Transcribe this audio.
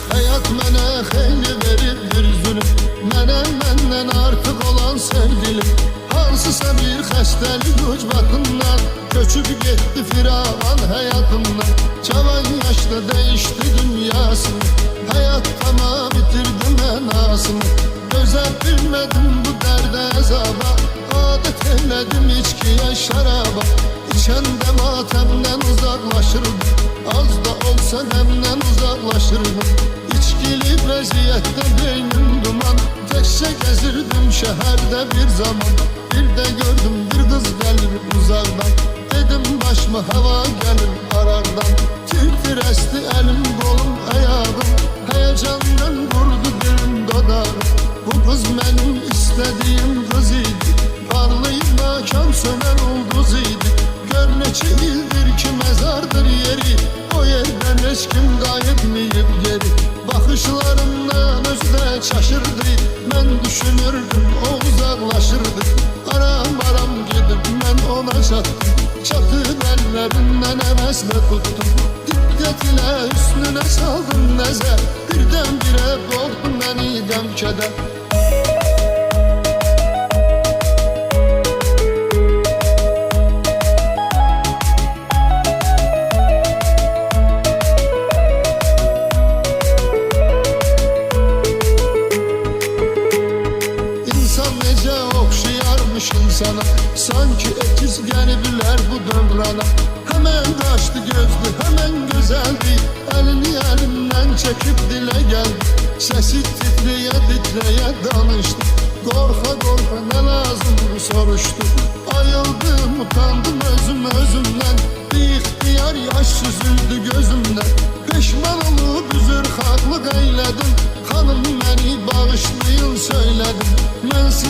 Hayat mənə xeyli verib bir zülüm, mənə məndən artıq olan sevgilim. Hansısa bir xəstəlik ucbatından köçüb getdi firavan həyatımdan. Cavan yaşda dəyişdi dünyasını, həyat tamam bitirdi mənasını. Dözə bilmədim bu dərdə əzaba, adət elədim içkiyə şəraba. İçəndə matəmdən uzaqlaşırdım, az da olsa nəmdən uzaqlaşırdım. İçkili vəziyyətdə beynim duman, təkcə gəzirdim şəhərdə bir zaman. Bir də gördüm bir qız gəlir uzaqdan, dedim başıma hava gəlir arardan. Tir-tir əsdi əlim, qolum, ayağım, həyəcandan vurdu dilim dodağım. Bu qız mənim istədiyim qız idi, parlayıb nakam sönən ulduz idi. Gör neçə ildir ki məzardır yeri, o yerdən heç kim qayıtmayıb geri. Baxışlarından özdə çaşırdı, mən düşünürdüm, o uzaqlaşırdı. Aram gedib mən ona çatdım, çatır əllərindən əvəzlə tuttum. Diqqət ilə üstünə saldım nəzər, birdən-birə boğdu məni qəm-kədər. Sana sanki ekiz gəliblər bu dövrana. Həmən qaşdı gözdü, həmən gözəldi, əlini əlimdən çəkib dilə gəldi. Səsi titrəyə danışdı, qorxa nə lazımdır soruşdu. Ayıldım, utandım özümdən, bir ixtiyar yaş süzüldü gözümdən. Peşman olub üzür xaqlıq eylədim, xanım məni bağışlayın söylədim. Mənsiz